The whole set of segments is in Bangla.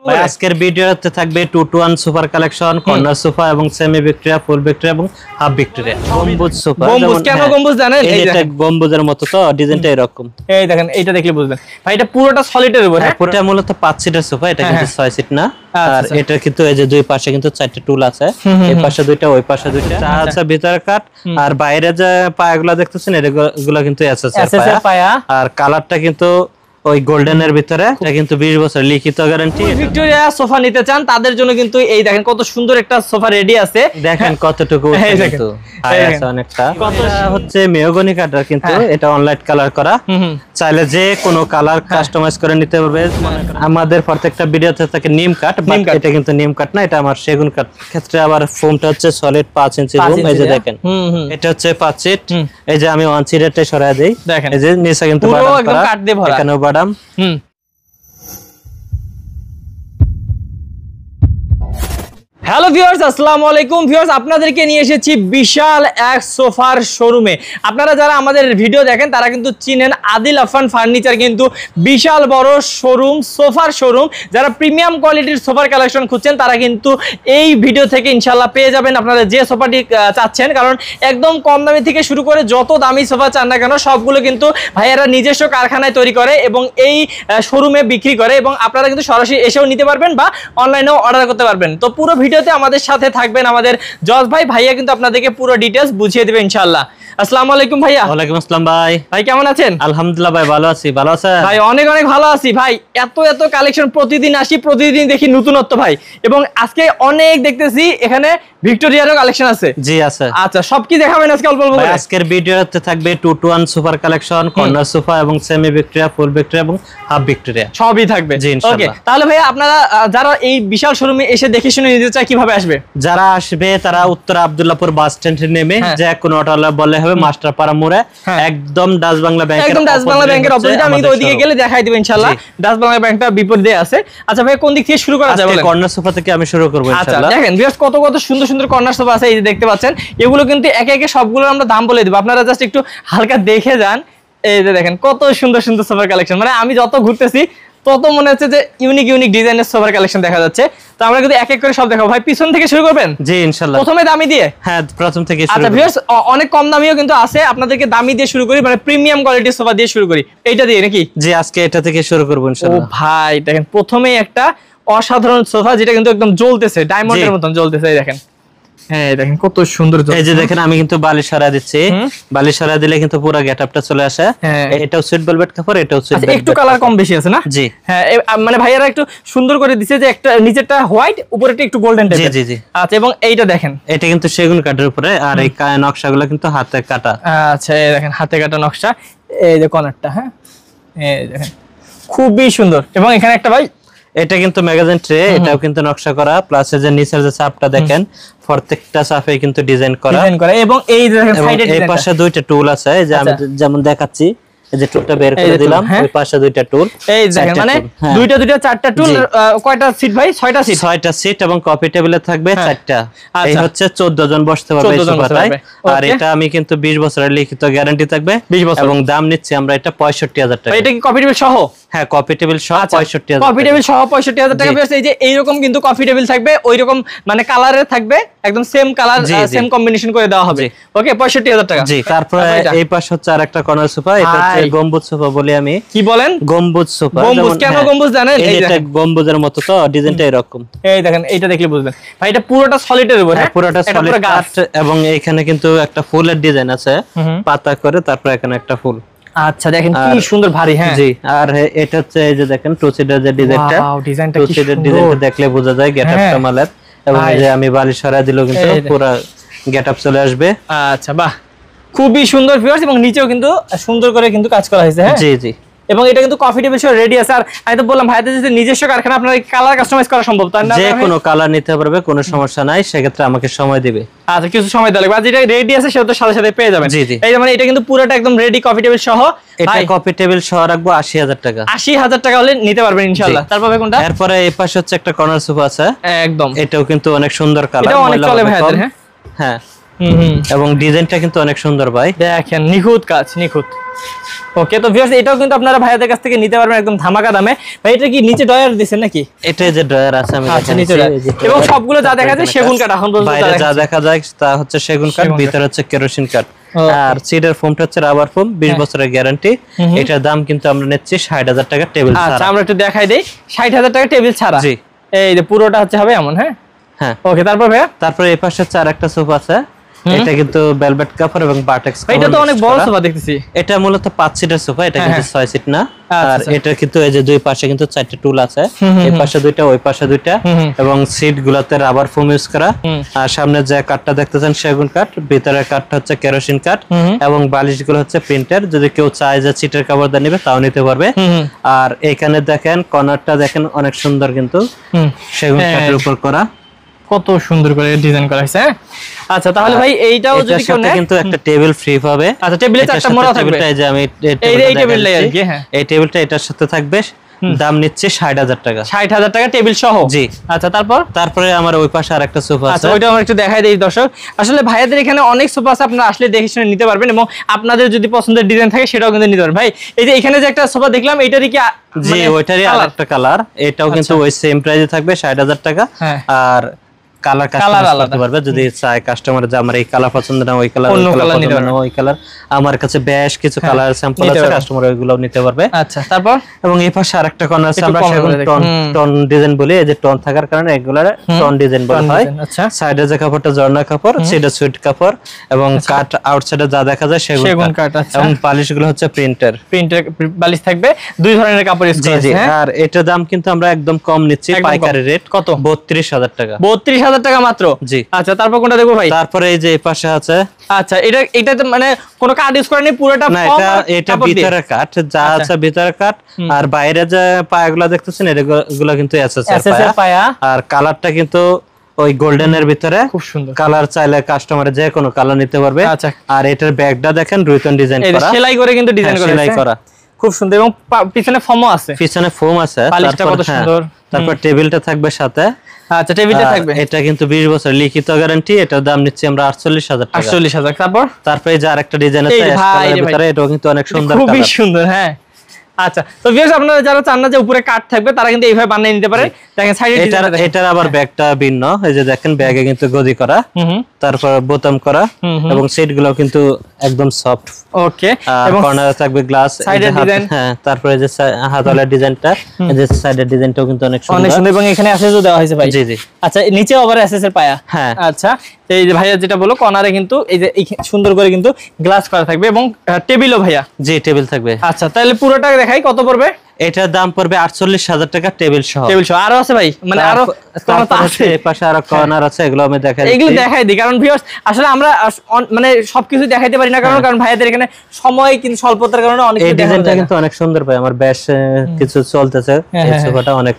করে আজকের ভিডিওতে থাকবে 2 to 1 super collection, corner sofa এবং সেমি ভিক্টোরিয়া, ফুল ভিক্টোরিয়া এবং হাফ ভিক্টোরিয়া। গম্বুজ সোফা। গম্বুজ কেন গম্বুজ জানেন? এটা গম্বুজের মতো তো ডিজাইনটা এরকম। এই দেখেন এটা দেখলে বুঝবেন ভাই এটা পুরোটা সলিডের উপর। হ্যাঁ পুরোটা মূলত 5 সিটের সোফা, এটা কিন্তু 6 সিট না। আর এটা কিন্তু এই যে দুই পাশে কিন্তু 4টা টুল আছে, এই পাশে দুইটা ওই পাশে দুইটা। আচ্ছা ভিতরে কাট আর বাইরে যে পায়াগুলো দেখতেছেন এগুলো কিন্তু এসএসআর পায়া। আর কালারটা কিন্তু ওই গোল্ডেনের ভিতরে, এটা কিন্তু 20 বছর লিখিত গ্যারান্টি। ভিক্টোরিয়া সোফা নিতে চান তাদের জন্য কিন্তু এই দেখেন কত সুন্দর একটা সোফা রেডি আছে। দেখেন কতটুকু কিন্তু হাই আছে অনেকটা। এটা হচ্ছে মেহগনি কাটার, কিন্তু এটা অনলাইট কালার করা। চাইলে যে কোনো কালার কাস্টমাইজ করে নিতে পারবে। আমাদের প্রত্যেকটা ভিডিওতে থাকে নিম কাট, বাট এটা কিন্তু নিম কাট না, এটা আমার সেগুন কাট। ক্ষেত্রে আবার ফোমটা হচ্ছে সলিড 5 ইঞ্চি রুম। এই যে দেখেন এটা হচ্ছে 5 সিট। এই যে আমি 1 সিটেরটা সরায় দেই, এই যে নিচে কিন্তু বাদাম করা, এখানেও বাদাম। হ্যালো ভিউয়ার্স, আসসালামু আলাইকুম। ভিউয়ার্স আপনাদেরকে নিয়ে এসেছি বিশাল এক সোফার শোরুমে। আপনারা যারা আমাদের ভিডিও দেখেন তারা কিন্তু চিনেন আদিল আফান ফার্নিচার, কিন্তু বিশাল বড় শোরুম, সোফার শোরুম। যারা প্রিমিয়াম কোয়ালিটির সোফার কালেকশন খুঁজছেন তারা কিন্তু এই ভিডিও থেকে ইনশাল্লাহ পেয়ে যাবেন আপনারা যে সোফাটি চাচ্ছেন। কারণ একদম কম দামি থেকে শুরু করে যত দামি সোফা চান না কেন সবগুলো কিন্তু ভাইয়ারা নিজস্ব কারখানায় তৈরি করে এবং এই শোরুমে বিক্রি করে, এবং আপনারা কিন্তু সরাসরি এসেও নিতে পারবেন বা অনলাইনেও অর্ডার করতে পারবেন। তো পুরো ভিডিওতে আমাদের সাথে থাকবেন আমাদের জজ ভাই। ভাইয়া কিন্তু আপনাদেরকে পুরো ডিটেইলস বুঝিয়ে দিবে ইনশাআল্লাহ। আসসালামু আলাইকুম ভাইয়া। ওয়ালাইকুম আসসালাম ভাই। ভাই কেমন আছেন? আলহামদুলিল্লাহ ভাই ভালো আছি। ভালো আছেন? ভাই অনেক অনেক ভালো আছি ভাই। এত কালেকশন প্রতিদিন আসি, প্রতিদিন দেখি নতুনত্ব ভাই, এবং আজকে অনেক দেখতেছি এখানে ভিক্টোরিয়ারও কালেকশন আছে। জি আছে। আচ্ছা সব কি দেখাবেন আজকে অল্প অল্প করে? আজকের ভিডিওতে থাকবে 2 to 1 super collection, corner sofa এবং সেমি ভিক্টোরিয়া, ফুল ভিক্টোরিয়া এবং হাফ ভিক্টোরিয়া সবই থাকবে। জি ইনশাআল্লাহ। ওকে তাহলে ভাইয়া আপনারা যারা এই বিশাল শোরুমে এসে দেখে শুনে নিতে চায় কিভাবে আসবে? যারা আসবে তারা উত্তরা আব্দুল্লাহপুর বাস স্ট্যান্ডে নেমে যে কোনো অটোওয়ালা বললে হবে মাস্টারপাড়া মোড়ে, একদম ডাচ বাংলা ব্যাংকের, একদম ডাচ বাংলা ব্যাংকের অপোজিটে। আমি তো ওইদিকে গেলে দেখাই দেব ইনশাআল্লাহ। ডাচ বাংলা ব্যাংকটা বিপরীতে আছে। আচ্ছা ভাই কোন দিক থেকে শুরু করা যাবে? কর্নার সোফা থেকে আমি শুরু করব ইনশাআল্লাহ। দেখেন ভিউয়ার্স কত সুন্দর সুন্দর কর্নার সোফা আছে, এই যে দেখতে পাচ্ছেন। এগুলো কিন্তু একে একে সবগুলো আমরা দাম বলে দেব, আপনারা জাস্ট একটু হালকা দেখে যান। এই যে দেখেন কত সুন্দর সুন্দর সোফার কালেকশন, মানে আমি যত ঘুরতেছি তত মনে হচ্ছে যে ইউনিক ডিজাইনের সোফার কালেকশন দেখা যাচ্ছে। তো আমরা কিন্তু এক এক করে সব দেখাবো। ভাই পিছন থেকে শুরু করবেন? জি ইনশাআল্লাহ। প্রথমে দামি দিয়ে? হ্যাঁ প্রথম থেকে শুরু। আচ্ছা ভিউয়ার্স অনেক কম দামিও কিন্তু আছে, আপনাদেরকে দামি দিয়ে শুরু করি, মানে প্রিমিয়াম কোয়ালিটির সোফা দিয়ে শুরু করি। এইটা দিয়ে নাকি? জি আজকে এটা থেকে শুরু করব ইনশাআল্লাহ। ও ভাই দেখেন প্রথমেই একটা অসাধারণ সোফা, যেটা কিন্তু একদম জ্বলতেছে, ডায়মন্ডের মতন জ্বলতেছে। এই দেখেন, হ্যাঁ দেখেন কত সুন্দর। এই যে দেখেন আমি কিন্তু বালিশ সরায় দিচ্ছি, বালিশ সরায় দিলে কিন্তু পুরো গেটআপটা চলে আসে। এটাও সুইট ভেলভেট কাপড়, এটাও সুইট ভেলভেট। একটু কালার কম বেশি আছে না? জি হ্যাঁ, মানে ভাইয়ারা একটু সুন্দর করে দিয়েছে যে একটা নিচেরটা হোয়াইট, উপরেরটা একটু গোল্ডেন টাইপের। জি জি। আচ্ছা এবং এইটা দেখেন, এটা কিন্তু সেগুন কাঠের উপরে, আর এই নকশাগুলো কিন্তু হাতে কাটা। আচ্ছা এই দেখেন হাতে কাটা নকশা। এই যে কর্নারটা, হ্যাঁ এই দেখেন খুবই সুন্দর। এবং এখানে একটা ভাই এটা কিন্তু ম্যাগাজিন ট্রে, এটাও কিন্তু নকশা করা, প্লাস এই যে নিচের যে চাপটা দেখেন প্রত্যেকটা চাপে কিন্তু ডিজাইন করা। এবং এই দেখেন সাইডে এই পাশে দুইটা টুল আছে, এই যে আমি যেমন দেখাচ্ছি, এই যে টুলটা বের করে দিলাম, ওই পাশে দুইটা টুল। এই দেখেন মানে দুইটা চারটা টুল। কয়টা সিট ভাই? 6টা সিট। 6টা সিট এবং কফি টেবিলে থাকবে 4টা। এই হচ্ছে 14 জন বসতে পারবে এই সোফাটায়। আর এটা আমি কিন্তু 20 বছরের লিখিত গ্যারান্টি থাকবে, 20 বছর। এবং দাম নিচ্ছি আমরা এটা 65,000 টাকা। এটা কি কফি টেবিল সহ? হ্যাঁ কফি টেবিল সহ 65,000। কফি টেবিল সহ 65,000 টাকা। এই যে এইরকম কিন্তু কফি টেবিল থাকবে, ওইরকম মানে কালারের থাকবে, একদম সেম কালার সেম কম্বিনেশন করে দেওয়া হবে। ওকে 65,000 টাকা। জি। তারপরে এই পাশে হচ্ছে আরেকটা কর্নার সোফা, এটা হচ্ছে গম্বুজ সোফা বলি আমি। কি বলেন? গম্বুজ সোফা। গম্বুজ কেন গম্বুজ জানেন? এটা গম্বুজের মতো তো ডিজাইনটা এরকম। এই দেখেন এইটা দেখলে বুঝবেন ভাই, এটা পুরোটা সলিডের উপর। হ্যাঁ পুরোটা সলিড কাঠ, এবং এখানে কিন্তু একটা ফুলের ডিজাইন আছে পাতা করে, তারপর এখানে একটা ফুল। আচ্ছা দেখেন কি সুন্দর ভারী। হ্যাঁ জি। আর এটা হচ্ছে এই যে দেখেন টু সিটের যে ডিজাইনটা, টু সিটের ডিজাইনটা দেখলে বোঝা যায় গেটআপটা মালের। এবং এই যে আমি বালিশ সরায় দিলেও কিন্তু পুরো গেটআপ চলে আসবে। আচ্ছা বাহ, খুবই সুন্দর ভিউয়ার্স। এবং নিচেও কিন্তু সুন্দর করে কিন্তু কাজ করা হয়েছে। হ্যাঁ জি জি। এবং এটা কিন্তু কফি টেবিল সহ রেডি আছে। আর আমি তো বললাম ভাইদের যদি নিজস্ব কারখানা, আপনার কালার কাস্টমাইজ করা সম্ভব, তাই না? যে কোনো কালার নিতে পারবে, কোনো সমস্যা নাই, সেক্ষেত্রে আমাকে সময় দিবে। আচ্ছা কিছু সময় দেওয়া লাগবে। আর যেটা রেডি আছে সেটা তো সাথে সাথে পেয়ে যাবেন। জি জি। এই মানে এটা কিন্তু পুরোটা একদম রেডি কফি টেবিল সহ। এটা কফি টেবিল সহ রাখবো 80,000 টাকা। 80,000 টাকা হলে নিতে পারবেন ইনশাআল্লাহ। তারপরে কোনটা? এরপরে এই পাশে হচ্ছে একটা কর্নার সোফা আছে, একদম এটাও কিন্তু অনেক সুন্দর কালার, এটা অনেক চলে ভাইদের। হ্যাঁ হ্যাঁ এবং ডিজাইনটা কিন্তু অনেক সুন্দর ভাই, দেখেন নিখুঁত কাজ, নিখুঁত। ওকে, তো ভিউয়ার্স এটাও কিন্তু আপনারা ভাইয়াদের কাছ থেকে নিতে পারবেন একদম ধামাকা দামে। ভাই এটা কি নিচে ডয়ার দিবেন নাকি? এটা যে ডয়ার আছে আমি নিচে এবং সবগুলো যা দেখা যায় সেগুন কাঠ, এখন পর্যন্ত বাইরে যা দেখা যায় তা হচ্ছে সেগুন কাঠ, ভিতরে হচ্ছে কেরোসিন কাঠ। আর সিটের ফোমটা হচ্ছে রাবার ফোম, 20 বছরের গ্যারান্টি। এটার দাম কিন্তু আমরা নিচ্ছি 60,000 টাকা টেবিল ছাড়া। আচ্ছা, আমরা একটু দেখাই দেই 60,000 টাকা টেবিল ছাড়া। জি, এই যে পুরোটা হচ্ছে হবে এমন। হ্যাঁ হ্যাঁ। ওকে, তারপর ভাইয়া? তারপর এই পাশে হচ্ছে আরেকটা সোফা আছে, এটা কিন্তু ভেলভেট কাভার এবং বাটেক্স কাভার। এটা তো অনেক বড় সোফা দেখতেছি। এটা মূলত 5 সিটের সোফা, এটা কিন্তু 6 সিট না। আর এটা কিন্তু এই যে দুই পাশে কিন্তু 4টা টুল আছে, এই পাশে দুইটা, ওই পাশে দুইটা, এবং সিট গুলাতে রাবার ফোম ইউজ করা। আর সামনে যে কাঠটা দেখতেছেন সেগুন কাঠ, ভিতরের কাঠটা হচ্ছে কেরোসিন কাঠ, এবং বালিশগুলো হচ্ছে প্রিন্টার। যদি কেউ চায় যে সিটের কভার দিয়ে নিবে তাও নিতে পারবে। আর এখানে দেখেন কর্নারটা দেখেন অনেক সুন্দর, কিন্তু সেগুন কাঠের উপর করা, কত সুন্দর করে ডিজাইন করা হয়েছে। আচ্ছা, তাহলে ভাই এইটাও যদি কেউ নেয় কিন্তু একটা টেবিল ফ্রি পাবে। আচ্ছা, টেবিলে চারটা মোড়া থাকবে। এই যে আমি এই টেবিলটাই আর কি। হ্যাঁ, এই টেবিলটা এটার সাথে থাকবে, দাম নিচ্ছে 60,000 টাকা। 60,000 টাকা টেবিল সহ? জি। আচ্ছা, তারপরে আমার ওই পাশে আরেকটা সোফা আছে। আচ্ছা, ওইটা আমরা একটু দেখাই দেই দর্শক। আসলে ভাইয়াদের এখানে অনেক সোফা আছে, আপনারা আসলে দেখে শুনে নিতে পারবেন, এবং আপনাদের যদি পছন্দের ডিজাইন থাকে সেটাও কিন্তু নিতে পারবেন। ভাই এই যে এখানে যে একটা সোফা দেখলাম, এটারই কি? জি, ওইটারই আরেকটা কালার। এটাও কিন্তু ওই সেম প্রাইসে থাকবে 60,000 টাকা। আর কালার কাস্টমাইজ করতে পারবে, যদি চায় কাস্টমার যে আমার এই কালার পছন্দ না, ওই কালার, ওই কালার। আমার কাছে বেশ কিছু কালার স্যাম্পল আছে, কাস্টমার ওইগুলো নিতে পারবে। আচ্ছা, তারপর এবং এই পাশে আরেকটা কর্নার আছে, আমরা সেগুন টন ডিজাইন বলি। এই যে টন থাকার কারণে এগুলার টন ডিজাইন বলা হয়। সাইডে যে কাপড়টা ঝর্ণা কাপড়, সেটা সুইট কাপড়, এবং কাট আউটসাইডে যা দেখা যায় সেগুন কাট। এবং বালিশগুলো হচ্ছে প্রিন্টার বালিশ থাকবে, দুই ধরনের কাপড় ইউজ করা আছে। আর এটার দাম কিন্তু আমরা একদম কম নিচ্ছি, পাইকারি রেট। কত? 32,000 টাকা। 32,000 টাকা মাত্র? জি। আচ্ছা, তারপর কোনটা দেখবো ভাই? তারপরে এই যে এই পাশে আছে। আচ্ছা, এটা মানে কোনো কাট ইউজ করেনি, পুরোটা না, এটা ভিতরের কাট, যা আছে ভিতরের কাট। আর বাইরে যে পায়াগুলো দেখতেছেন এগুলো কিন্তু এসএস এর পায়া। আর কালারটা কিন্তু ওই গোল্ডেনের ভিতরে, খুব সুন্দর কালার। চাইলে কাস্টমারে যে কোনো কালার নিতে পারবে। আচ্ছা, আর এটার ব্যাগটা দেখেন রুইতন ডিজাইন করা, সেলাই করে কিন্তু ডিজাইন করা, খুব সুন্দর। এবং পিছনে ফোমও আছে, পিছনে ফোম আছে। পালিশটা কত সুন্দর। তারপর টেবিলটা থাকবে সাথে। আচ্ছা, টেবিলটা থাকবে। এটা কিন্তু 20 বছর লিখিত গ্যারান্টি। এটার দাম নিচ্ছি আমরা 48,000 টাকা। 48,000। তারপরে যে আরেকটা ডিজাইন আছে ভিতরে, এটাও কিন্তু অনেক সুন্দর, খুবই সুন্দর। হ্যাঁ, আচ্ছা, তো ভিউয়ার্স আপনারা যারা চান না যে উপরে কাট থাকবে, তারা কিন্তু এইভাবে বানিয়ে নিতে পারে। দেখেন সাইডে এটার আবার ব্যাগটা ভিন্ন। এই যে দেখেন ব্যাগে কিন্তু গদি করা, তারপর বোতাম করা, এবং সিট গুলো কিন্তু একদম সফট। ওকে, এবং কর্নারে থাকবে গ্লাস। সাইডের ডিজাইন। হ্যাঁ, তারপরে যে হাতলের ডিজাইনটা, এই যে সাইডের ডিজাইনটাও কিন্তু অনেক সুন্দর। এবং এখানে অ্যাসেসও দেওয়া হয়েছে ভাই। জি জি। আচ্ছা, নিচে আবার অ্যাসেস এর পায়া। হ্যাঁ। আচ্ছা, এই যে ভাইয়া যেটা বলো, কর্নারে কিন্তু এই যে সুন্দর করে কিন্তু গ্লাস করা থাকবে, এবং টেবিলও ভাইয়া। জি, টেবিল থাকবে। আচ্ছা, তাহলে পুরোটা দেখাই, কত পড়বে? এটার দাম পড়বে 48,000 টাকা টেবিল সহ। আরো আছে ভাই, মানে আরো এই পাশে আরো কর্নার আছে, এগুলো আমি দেখাই। এগুলো দেখাই দিই, কারণ ভিউয়ার্স আসলে আমরা মানে সবকিছু দেখাইতে পারি না, কারণ ভাইয়াদের এখানে সময় কিন্তু স্বল্পতার কারণে অনেক কিছু দেখানো যায় না। ডিজাইনটা কিন্তু অনেক সুন্দর ভাই, আমার বেশ কিছু চলতেছে। এই সোফাটা অনেক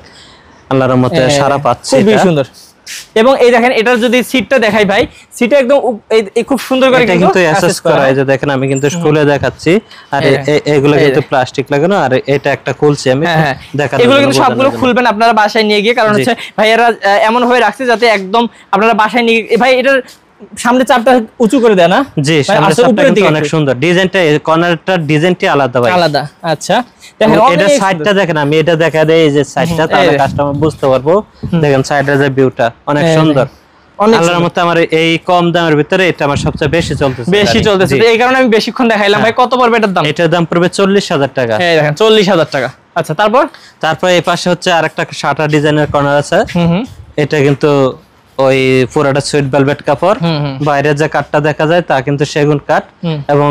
আল্লাহর রহমতে সারা পাচ্ছে, খুবই সুন্দর। এবং এই দেখেন এটার যদি সিটটা দেখাই ভাই, সিটটা একদম এই খুব সুন্দর করে কিন্তু অ্যাসেস করা। এই যে দেখেন আমি কিন্তু স্কুলে দেখাচ্ছি, আর এগুলো কিন্তু প্লাস্টিক লাগানো, আর এটা একটা খুলছি আমি দেখাচ্ছি। এগুলো কিন্তু সবগুলো খুলবেন আপনারা বাসায় নিয়ে গিয়ে, কারণ হচ্ছে ভাইয়ারা এমন ভাবে রাখছে যাতে একদম আপনারা বাসায় নিয়ে ভাই এটার সামনে চাপটা উঁচু করে দেয় না? জি, সামনে চাপটা কিন্তু অনেক সুন্দর। ডিজাইনটা কর্নারটার ডিজাইনটা আলাদা ভাই, আলাদা। আচ্ছা, দেখেন এটা সাইডটা দেখেন, আমি এটা দেখা দেই এই যে সাইডটা, তাহলে কাস্টমার বুঝতে পারবো। দেখেন সাইডের যে ভিউটা অনেক সুন্দর। আল্লাহর মতে আমার এই কম দামের ভিতরে এটা আমার সবচেয়ে বেশি চলতেছে। এই কারণে আমি বেশিক্ষণ দেখাইলাম। ভাই কত পড়বে এটার দাম? এটার দাম পড়বে 40,000 টাকা। এই দেখেন 40,000 টাকা। আচ্ছা, তারপর এই পাশে হচ্ছে আরেকটা শাটার ডিজাইনের কর্নার আছে। এটা কিন্তু ওই পুরোটা সুইট ভেলভেট কাপড়, বাইরে যে কাঠটা দেখা যায় তা কিন্তু সেগুন কাঠ, এবং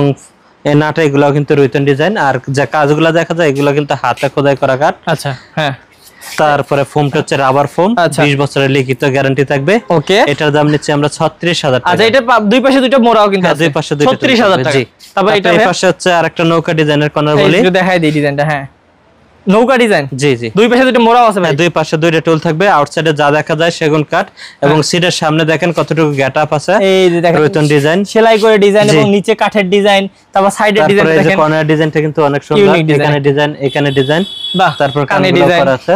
এই নাটা এগুলো কিন্তু রুইতন ডিজাইন। আর যে কাজগুলো দেখা যায় এগুলো কিন্তু হাতে খোদাই করা কাঠ। আচ্ছা, হ্যাঁ। তারপরে ফোমটা হচ্ছে রাবার ফোম, 20 বছরের লিখিত গ্যারান্টি থাকবে। ওকে, এটার দাম নিচ্ছে আমরা 36,000 টাকা। আচ্ছা, এটা দুই পাশে দুইটা মোড়াও কিন্তু আছে। দুই পাশে দুইটা 36,000 টাকা। তারপর এই পাশে হচ্ছে আরেকটা নৌকা ডিজাইনের কর্নার বলি, একটু দেখাই দিই ডিজাইনটা। হ্যাঁ, নৌকা ডিজাইন। জি জি, দুই পাশে দুটো মোড়াও আছে ভাই। দুই পাশে দুইটা টুল থাকবে। আউটসাইডে যা দেখা যায় সেগুন কাঠ, এবং সিটের সামনে দেখেন কতটুকু গ্যাটআপ আছে। এই যে দেখেন রুইতন ডিজাইন, সেলাই করে ডিজাইন, এবং নিচে কাঠের ডিজাইন, তারপর সাইডের ডিজাইন দেখেন। এই যে কর্নার ডিজাইনটা কিন্তু অনেক সুন্দর। এখানে ডিজাইন, এখানে ডিজাইন, বাহ। তারপর কানে ডিজাইন করা আছে।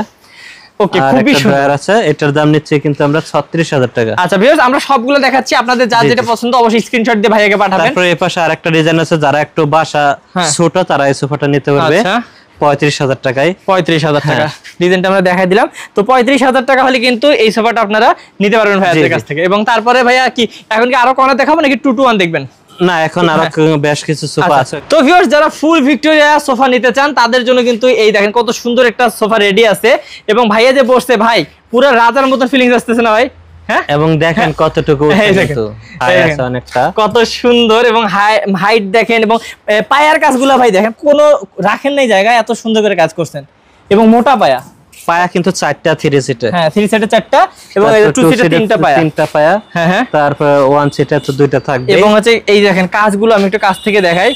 ওকে, খুবই সুন্দর ড্রয়ার আছে, এটার দাম নিচ্ছে কিন্তু আমরা 36000 টাকা। আচ্ছা ভিউয়ার্স, আমরা সবগুলো দেখাচ্ছি, আপনাদের যার যেটা পছন্দ অবশ্যই স্ক্রিনশট দিয়ে ভাইয়াকে পাঠাবেন। তারপরে এই পাশে আরেকটা ডিজাইন আছে, যারা একটু বাসা ছোট তারা এই সোফাটা নিতে পারবে 35000 টাকায়। 35000 টাকা ডিজাইনটা আমরা দেখাই দিলাম। তো 35000 টাকা হলে কিন্তু এই সোফাটা আপনারা নিতে পারবেন ভাইয়াদের কাছ থেকে। এবং তারপরে ভাইয়া কি এখন কি আরো কোনটা দেখাবো নাকি 2 to 1 দেখবেন? না, এখন আরো বেশ কিছু সোফা আছে। তো ভিউয়ার্স, যারা ফুল ভিক্টোরিয়া সোফা নিতে চান তাদের জন্য কিন্তু এই দেখেন কত সুন্দর একটা সোফা রেডি আছে। এবং ভাইয়া যে বসছে ভাই, পুরো রাজার মতো ফিলিংস আসতেছে না ভাই? হ্যাঁ, এবং দেখেন কতটুকু অনেকটা কত সুন্দর, এবং হাইট দেখেন, এবং পায়ার কাজগুলো ভাই দেখেন, কোনো রাখেন নাই জায়গায়, এত সুন্দর করে কাজ করছেন। এবং মোটা পায়া কিন্তু 4টা 3 সিটে, হ্যাঁ 3 সিটে 4টা, এবং 2 সিটে 3টা পায়া, 3টা পায়া। হ্যাঁ, তারপর 1 সিটে তো 2টা থাকবে। এবং হচ্ছে এই দেখেন কাজগুলো আমি একটু কাছ থেকে দেখাই,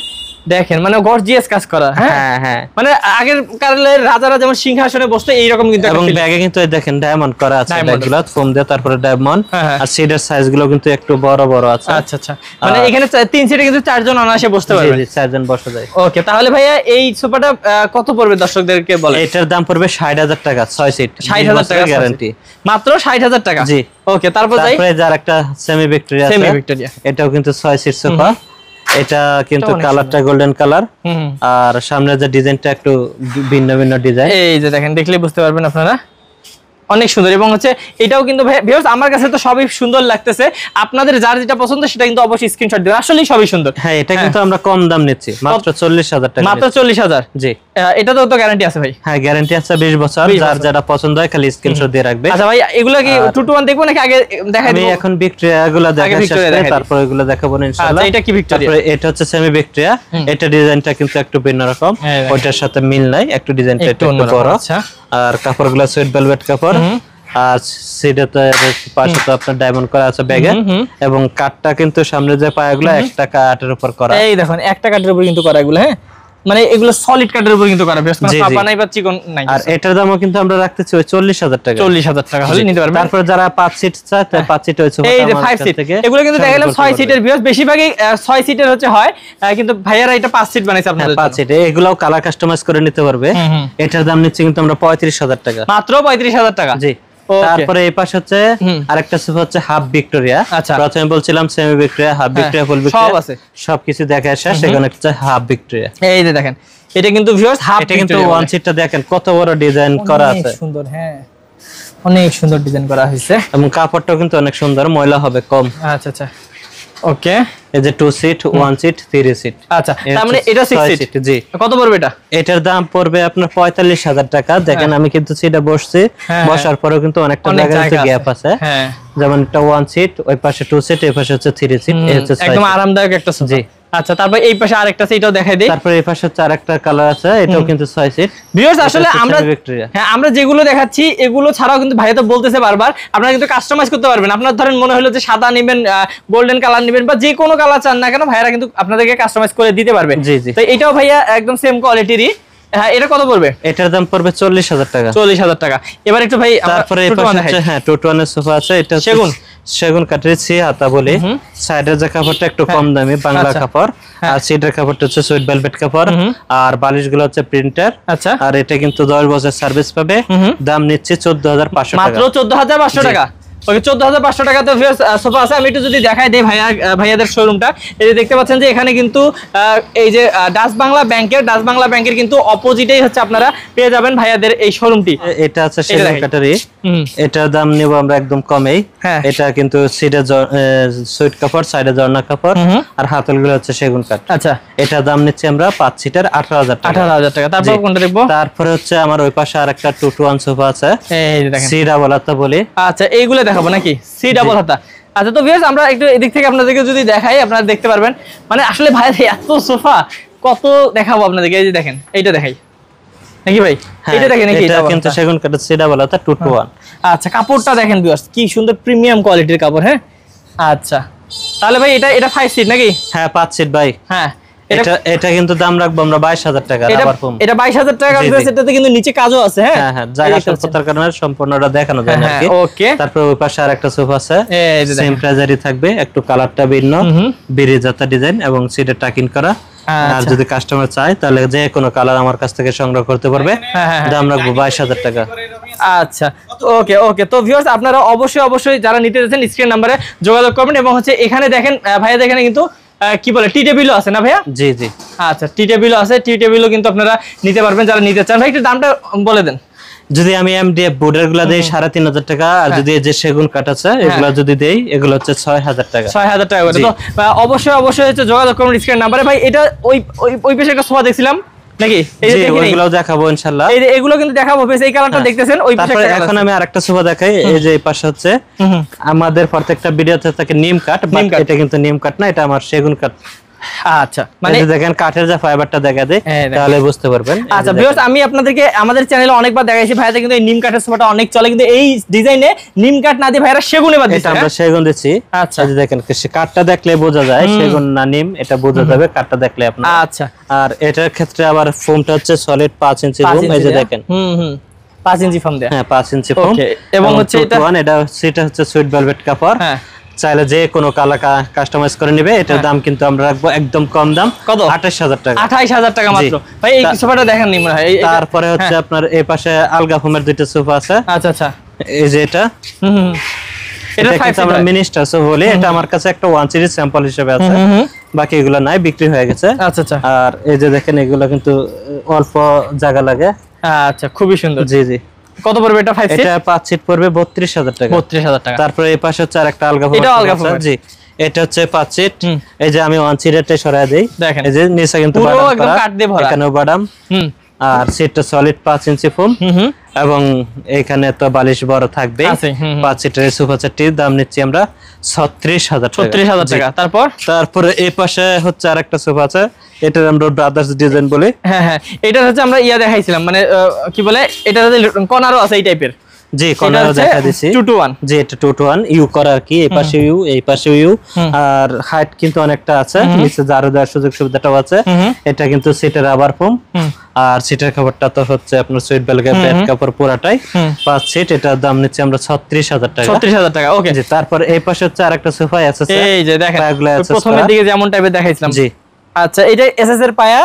দেখেন মানে গর্জিয়াস কাজ করা। হ্যাঁ, মানে আগের কালের রাজারা যেমন সিংহাসনে বসতো এইরকম কিন্তু। এবং ব্যাগে কিন্তু দেখেন ডায়মন্ড করা আছে, ব্যাগগুলো ফোম দিয়ে, তারপরে ডায়মন্ড, আর সিটের সাইজ গুলো কিন্তু একটু বড় বড় আছে। আচ্ছা, মানে এখানে 3 সিটে কিন্তু 4 জন অনায়াসে বসতে পারবে। জি, 4 জন বসা যায়। ওকে, তাহলে ভাইয়া এই সোফাটা কত পড়বে দর্শকদেরকে বলেন? এটার দাম পড়বে 60000 টাকা, 6 সিট, 60000 টাকা গ্যারান্টি, মাত্র 60000 টাকা। জি। ওকে, তারপরে যার একটা সেমি ভিক্টোরিয়া আছে, এটাও কিন্তু 6 সিট সোফা। এটা কিন্তু কালারটা গোল্ডেন কালার, আর সামনে যে ডিজাইনটা একটু ভিন্ন ভিন্ন ডিজাইন। এই যে দেখেন, দেখলে বুঝতে পারবেন আপনারা, অনেক সুন্দর। এবং হচ্ছে এটাও কিন্তু ভিউয়ার্স আমার কাছে তো সবই সুন্দর লাগতেছে, আপনাদের যার যেটা পছন্দ সেটা কিন্তু অবশ্যই স্ক্রিনশট দিবেন, আসলেই সবই সুন্দর। হ্যাঁ, এটা কিন্তু আমরা কম দাম নিচ্ছি, মাত্র 40000 টাকা। মাত্র 40000? জি। এটা তো গ্যারান্টি আছে ভাই? হ্যাঁ, গ্যারান্টি আছে 20 বছর। যার যেটা পছন্দ হয় খালি স্ক্রিনশট দিয়ে রাখবে। আচ্ছা ভাই, এগুলো কি 2 to 1 দেখবো নাকি আগে দেখাই দেব? আমি এখন ভিক্টোরিয়া গুলো দেখাই শেষ করে তারপর এগুলো দেখাবো ইনশাআল্লাহ। আচ্ছা, এটা কি ভিক্টোরিয়া? তারপরে এটা হচ্ছে সেমি ভিক্টোরিয়া, এটা ডিজাইনটা কিন্তু একটু ভিন্ন রকম, ওইটার সাথে মিল নাই, একটু ডিজাইনটা একটু বড়। আচ্ছা, আর কাপড়গুলো সুইট ভেলভেট কাপড়, আর সিটাতে পাশে তো আপনার ডায়মন্ড করা আছে ব্যাগে, এবং কাটটা কিন্তু সামনে যে পায়াগুলো একটা কাটের উপর করা। এই দেখুন, একটা কাটের উপর কিন্তু করা এগুলো। হ্যাঁ, মানে এগুলো সলিড কাটের উপর কিন্তু করা, বেশ মানে পাপা নাই বা চিকন নাই। আর এটার দামও কিন্তু আমরা রাখতেছি ওই 40000 টাকা। 40000 টাকা হলে নিতে পারবেন। তারপর যারা 5 সিট চায়, তাই 5 সিট হইছে। এই যে 5 সিট, এগুলো কিন্তু দেখাইলাম 6 সিটের ভিউয়ার্স, বেশিরভাগই 6 সিটের হচ্ছে হয়, কিন্তু ভাইয়ারা এটা 5 সিট বানাইছে আপনাদের। 5 সিট, এগুলাও কালার কাস্টমাইজ করে নিতে পারবে। এটার দাম নিচ্ছে কিন্তু আমরা 35000 টাকা, মাত্র 35000 টাকা। জি। তারপরে এই পাশে হচ্ছে আরেকটা সোফা হচ্ছে হাফ ভিক্টোরিয়া। প্রথমে বলছিলাম সেমি ভিক্টোরিয়া, হাফ ভিক্টোরিয়া, ফুল ভিক্টোরিয়া, সব আছে, সবকিছু দেখা শেষ। সেখানে হচ্ছে হাফ ভিক্টোরিয়া। এই যে দেখেন, এটা কিন্তু ভিউয়ার্স হাফ, এটা কিন্তু 1 সিটটা দেখেন কত বড় ডিজাইন করা আছে, অনেক সুন্দর। হ্যাঁ, অনেক সুন্দর ডিজাইন করা হয়েছে, এবং কাপড়টাও কিন্তু অনেক সুন্দর, ময়লা হবে কম। আচ্ছা, ওকে। এই যে 2 সিট, 1 সিট, 3 সিট। আচ্ছা, তার মানে এটা 6 সিট। জি। কত পড়বে এটা? এটার দাম পড়বে আপনার 45000 টাকা। দেখেন আমি কিন্তু সিটে বসছি, বসার পরেও কিন্তু অনেকটা জায়গা গ্যাপ আছে। হ্যাঁ, যেমন এটা 1 সিট, ওই পাশে 2 সিট, এই পাশে হচ্ছে 3 সিট, এই হচ্ছে 6 একদম আরামদায়ক একটা সোফা। জি। আচ্ছা, তারপর এই পাশে আরেকটা আছে, এটাও দেখাই দেই। তারপর এই পাশে হচ্ছে আরেকটা কালার আছে, এটাও কিন্তু 6 সিট। ভিউয়ার্স আসলে আমরা যেগুলো দেখাচ্ছি এগুলো ছাড়াও কিন্তু ভাইয়া তো বলতেছে বারবার, আপনারা কিন্তু কাস্টমাইজ করতে পারবেন। আপনার ধরেন মনে হলো যে সাদা নেবেন, গোল্ডেন কালার নেবেন, বা যে কোনো কালার চান না কেন, ভাইয়ারা কিন্তু আপনাদেরকে কাস্টমাইজ করে দিতে পারবে। জি, জি। তো এটাও ভাইয়া একদম সেম কোয়ালিটিরই। হ্যাঁ, এটা কত পড়বে? এটার দাম পড়বে 40000 টাকা। 40000 টাকা। এবার একটু ভাই, তারপরে এই পাশে হচ্ছে 2 to 1 এর সোফা আছে, এটা সেগুন কাঠের হাতা বলে, সাইডের যে কাপড়টা একটু কম দামি বাংলা কাপড়, আর সিটের কাপড়টা হচ্ছে সুইট ভেলভেট কাপড়, আর বালিশগুলো হচ্ছে প্রিন্টার। আচ্ছা, আর এটা কিন্তু 10 বছর সার্ভিস পাবে। দাম নিচ্ছে 14500 টাকা, মাত্র 14500 টাকা। ওকে, 14500 টাকা তো সোফা আছে। আমি একটু যদি দেখাই দেই ভাইয়াদের শোরুমটা, এই যে দেখতে পাচ্ছেন যে এখানে কিন্তু এই যে ডাচ বাংলা ব্যাংকের কিন্তু অপোজিটেই হচ্ছে আপনারা পেয়ে যাবেন ভাইয়াদের এই শোরুমটি। এটা আছে সেগুন কাঠেরই, এটার দাম নেব আমরা একদম কমেই। এটা কিন্তু সিটে সুইট কাপড়, সাইডে জর্না কাপড়, আর হাতলগুলো হচ্ছে সেগুন কাঠ। আচ্ছা, এটা দাম নিচ্ছি আমরা 5 সিটের 18000 টাকা। 18000 টাকা। তারপর কোনটা দেখবো? তারপরে হচ্ছে আমার ওই পাশে আরেকটা 2 to 1 সোফা আছে, এই যে দেখেন, সি ডাবল হাতা বলি। আচ্ছা, এইগুলো দেখাবো নাকি? সি ডাবল হাতা। আচ্ছা, তো ভিউয়ার্স আমরা একটু এদিক থেকে আপনাদেরকে যদি দেখাই, আপনারা দেখতে পারবেন, মানে আসলে ভাই এত সোফা কত দেখাবো আপনাদেরকে। এই যে দেখেন, এইটা দেখাই নাকি ভাই? এটা দেখেন, এটা কিন্তু সেগুন কাঠের সি ডাবল হাতা 2 to 1। আচ্ছা, কাপড়টা দেখেন ভিউয়ার্স, কি সুন্দর প্রিমিয়াম কোয়ালিটির কাপড়। হ্যাঁ, আচ্ছা, তাহলে ভাই এটা 5 সিট নাকি? হ্যাঁ, 5 সিট ভাই। হ্যাঁ, এটা কিন্তু দাম রাখবো আমরা 22000 টাকা। এটা 22000 টাকা। এটাতে কিন্তু নিচে কাজও আছে। হ্যাঁ, হ্যাঁ, জায়গা স্বল্পতার কারণে সম্পূর্ণটা দেখানো যায় না। ওকে, তারপর ওই পাশে আরেকটা সোফা আছে, সেম প্রাইজারই থাকবে, একটু কালারটা ভিন্ন, বিরিজাতা ডিজাইন এবং সিটে টাকিং করা। আর যদি কাস্টমার চায় তাহলে যে কোনো কালার আমার কাছ থেকে সংগ্রহ করতে পারবে। দাম রাখবো 22000 টাকা। আচ্ছা ওকে ওকে। তো ভিউয়ার্স আপনারা অবশ্যই যারা নিতে যাচ্ছেন স্ক্রিন নাম্বারে যোগাযোগ করবেন। এবং হচ্ছে এখানে দেখেন ভাইয়া দেখেন কিন্তু কি বলে টি টেবিলও আছে না ভাইয়া? জি জি আচ্ছা টি টেবিলও আছে, টি টেবিলও কিন্তু আপনারা নিতে পারবেন যারা নিতে চান। ভাই একটু দামটা বলে দেন। যদি আমি এমডিএফ বোর্ডের গুলা দেই 3,500 টাকা, আর যদি যে সেগুন কাঠ আছে এগুলা যদি দেই এগুলো হচ্ছে 6,000 টাকা। 6,000 টাকা করে। তো অবশ্যই হচ্ছে যোগাযোগ করুন স্ক্রিন নাম্বারে। ভাই এটা ওই পাশে একটা সোফা দেখছিলাম নাকি? এই যে এগুলোও দেখাবো ইনশাআল্লাহ। এই যে এগুলো কিন্তু দেখাবো, বেশ এই কালারটা দেখতেছেন ওই পাশে। তারপরে এখন আমি আরেকটা সোফা দেখাই। এই যে এই পাশে হচ্ছে আমাদের প্রত্যেকটা ভিডিওতে থাকে নিম কাঠ, বাট এটা কিন্তু নিম কাঠ না, এটা আমার সেগুন কাঠ। আচ্ছা মানে দেখেন কাঠের যে ফাইবারটা দেখা দেয় তাহলে বুঝতে পারবেন। আচ্ছা ভিউয়ার্স আমি আপনাদেরকে আমাদের চ্যানেলে অনেকবার দেখাইছি ভাইয়াতে কিন্তু এই নিম কাঠের সোফাটা অনেক চলে, কিন্তু এই ডিজাইনে নিম কাঠ না দিয়ে ভাইরা সেগুনে বাদ দিয়েছে। আমরা সেগুন দিছি। আচ্ছা এই যে দেখেন কাঠটা দেখলে বোঝা যায় সেগুন না নিম, এটা বোঝা যাবে কাঠটা দেখলে আপনার। আচ্ছা আর এটার ক্ষেত্রে আবার ফোমটা হচ্ছে সলিড 5 ইঞ্চি ফোম। এই যে দেখেন 5 ইঞ্চি ফোম দেয়া। হ্যাঁ 5 ইঞ্চি ফোম। এবং হচ্ছে এটা হচ্ছে সুইট ভেলভেট কাপড়। হ্যাঁ চাইলে যে কোনো কালার কাস্টমাইজ করে নেবে। এটার দাম কিন্তু আমরা রাখবো একদম কম দাম, কত? 28,000 টাকা। 28,000 টাকা মাত্র। ভাই এই সোফাটা দেখেন নি মনে হয়। তারপরে হচ্ছে আপনার এই পাশে আলগা ফোমের দুইটা সোফা আছে। আচ্ছা আচ্ছা এই যে এটা এটা কিন্তু আমরা মিনিস্টার সোফা বলি। এটা আমার কাছে একটা 1 সিরিজ স্যাম্পল হিসেবে আছে, বাকি এগুলো নাই, বিক্রি হয়ে গেছে। আচ্ছা আচ্ছা। আর এই যে দেখেন এগুলো কিন্তু অল্প জায়গা লাগে। আচ্ছা খুবই সুন্দর। জি জি। কত পড়বে এটা? 5 সিট? এটা 5 সিট পড়বে 32,000 টাকা। 32,000 টাকা। তারপরে এই পাশে হচ্ছে আরেকটা আলগা ফোম। এটা আলগা ফোম। জি এটা হচ্ছে 5 সিট। এই যে আমি 1 সিটেরটা সরায় দেই। দেখেন এই যে নিচে কিন্তু পুরো একদম কাঠ দিয়ে ভরা, এখানেও বাদাম। আর সিটটা সলিড 5 ইঞ্চি ফোম। এবং এখানে তো বালিশ বড় থাকবে। 5 সিটের সোফা সেটটির দাম নিচ্ছি আমরা 36,000 টাকা। 36,000 টাকা। তারপরে এই পাশে হচ্ছে আরেকটা সোফা আছে, এটা আমরা ব্রাদার্স ডিজাইন বলি। হ্যাঁ হ্যাঁ এটা হচ্ছে আমরা দেখাইছিলাম, মানে কি বলে এটা কর্নারও আছে এই টাইপের। জি কর্নারও দেখা দিছি 2 to 1। জি এটা 2 to 1 ইউ করা আর কি। এই পাশে ইউ এই পাশে ইউ। আর হাইট কিন্তু অনেকটা আছে, নিচে জারো দেওয়ার সুযোগ সুবিধাটাও আছে। এটা কিন্তু সিটের রাবার ফোম। আর সিটের কাপড়টা তো হচ্ছে আপনার সুইট বেলগের বেড কাপড় পুরাটাই। 5 সিট, এটার দাম নিচ্ছে আমরা 36,000 টাকা। 36,000 টাকা। ওকে জি তারপর এই পাশে হচ্ছে আরেকটা সোফা আছে। এই যে দেখেন প্রথমের দিকে যেমন টাইপের দেখাইছিলাম। জি আচ্ছা এটা এসএস এর পায়া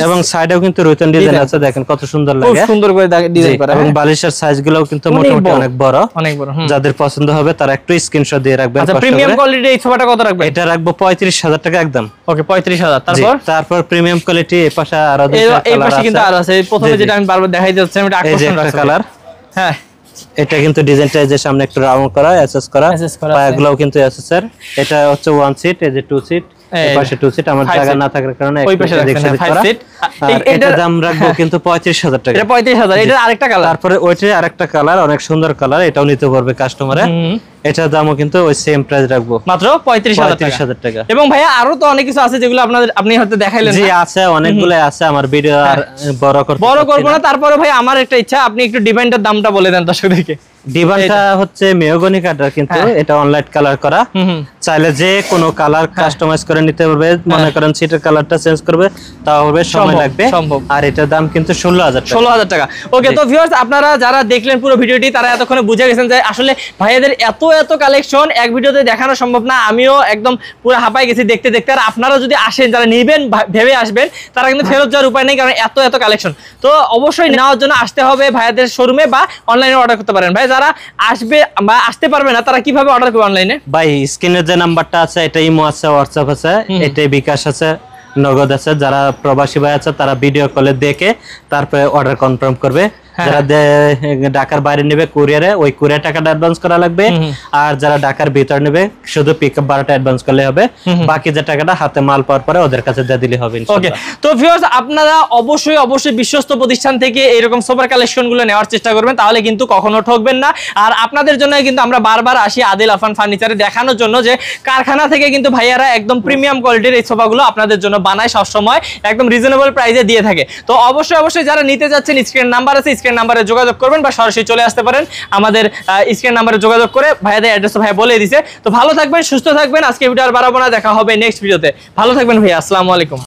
এবং সাইডেও কিন্তু রুতন ডিজাইন আছে, দেখেন কত সুন্দর লাগে। খুব সুন্দর করে ডিজাইন করা। এবং বালিশের সাইজগুলোও কিন্তু মোটামুটি অনেক বড়। যাদের পছন্দ হবে তারা একটু স্ক্রিনশট দিয়ে রাখবেন। আচ্ছা প্রিমিয়াম কোয়ালিটি এই সোফাটা কত রাখবেন? এটা রাখবো 35,000 টাকা একদম। ওকে 35,000। তারপর প্রিমিয়াম কোয়ালিটি এই পাশে আরো দুটো কালার আছে। এই পাশে কিন্তু আরো আছে। প্রথমে যেটা আমি বারবার দেখাই যাচ্ছিলাম এটা আকর্ষণ রাখছে কালার। হ্যাঁ এটা কিন্তু ডিজাইনটা যে সামনে একটু রাউন্ড করা এসএস করা, পায়াগুলোও কিন্তু এসএস এর। এটা হচ্ছে 1 সিট, এই যে 2 সিট, এই পাশে 2 সিট। আমার জায়গা না থাকার কারণে ওই পাশে রাখছেন 5 সিট। এটা দাম রাখবো কিন্তু 35,000 টাকা। এটা 35,000। এটা আরেকটা কালার। তারপরে ওইটার আরেকটা কালার অনেক সুন্দর কালার, এটাও নিতে পারবে কাস্টমারে। এটার দামও কিন্তু ওই সেম প্রাইস রাখবো মাত্র 35,000 টাকা। এবং ভাইয়া আরো তো অনেক কিছু আছে যেগুলো আপনি হয়তো দেখাইলেন। জি আছে, অনেকগুলো আছে। আমার ভিডিও আর বড় করব না। তারপরে ভাই আমার একটা ইচ্ছা, আপনি একটু ডিজাইনটার দামটা বলে দেন দর্শকদেরকে। ডিজাইনটা হচ্ছে মেহগনি কাঠের, কিন্তু এটা অনলাইট কালার করা। চাইলে যে কোনো কালার কাস্টমাইজ করে নিতে পারবে। মনে করেন সিটের কালারটা চেঞ্জ করবে তাও হবে, সময় লাগবে। আর এটার দাম কিন্তু 16,000 টাকা। ওকে তো ভিউয়ার্স আপনারা যারা দেখলেন পুরো ভিডিওটি তারা এতক্ষণে বুঝে গেছেন যে আসলে ভাইয়াদের এত কালেকশন এক ভিডিওতে দেখানো সম্ভব না। আমিও একদম পুরো হাঁপাই গেছি দেখতে দেখতে। আর আপনারা যদি আসেন, যারা নেবেন ভেবে আসবেন, তারা কিন্তু ফেরত যাওয়ার উপায় নেই, কারণ এত কালেকশন। তো অবশ্যই নেওয়ার জন্য আসতে হবে ভাইয়াদের শোরুমে বা অনলাইনে অর্ডার করতে পারেন। ভাই যারা আসবে বা আসতে পারবে না তারা কিভাবে অর্ডার করবে অনলাইনে? ভাই স্ক্রিনের যে নাম্বারটা আছে এটা ইমো আছে, হোয়াটসঅ্যাপ আছে, এটাই বিকাশ আছে, নগদ আছে। যারা প্রবাসী ভাই আছে তারা ভিডিও কলে দেখে তারপরে অর্ডার কনফার্ম করবে। যারা ঢাকার বাইরে নেবে কুরিয়ারে, ওই কুরিয়ার টাকাটা অ্যাডভান্স করা লাগবে। আর যারা ঢাকার ভিতর নেবে শুধু পিকআপ ভাড়াটা অ্যাডভান্স করলে হবে, বাকি যে টাকাটা হাতে মাল পাওয়ার পরে ওদের কাছে দিয়ে দিলে হবে। ওকে তো ভিউয়ার্স আপনারা অবশ্যই বিশ্বস্ত প্রতিষ্ঠান থেকে এরকম সোফার কালেকশন গুলো নেওয়ার চেষ্টা করবেন, তাহলে কিন্তু কখনো ঠকবেন না। আর আপনাদের জন্য কিন্তু আমরা বারবার আসি আদিল আফান ফার্নিচারে দেখানোর জন্য যে কারখানা থেকে কিন্তু ভাইয়ারা একদম প্রিমিয়াম কোয়ালিটির এই সোফাগুলো আপনাদের জন্য বানায়, সবসময় একদম রিজনেবল প্রাইসে দিয়ে থাকে। তো অবশ্যই যারা নিতে যাচ্ছেন স্ক্রিন নাম্বার আছে, স্ক্রিন নাম্বারে যোগাযোগ করবেন বা সরাসরি চলে আসতে পারেন আমাদের স্ক্রিন নাম্বারে যোগাযোগ করে। ভাইয়াদের অ্যাড্রেস ভাইয়া বলে দিয়েছে। তো ভালো থাকবেন, সুস্থ থাকবেন। আজকে ভিডিও আর বাড়াবো না, দেখা হবে নেক্সট ভিডিওতে। ভালো থাকবেন ভাইয়া, আসসালামু আলাইকুম।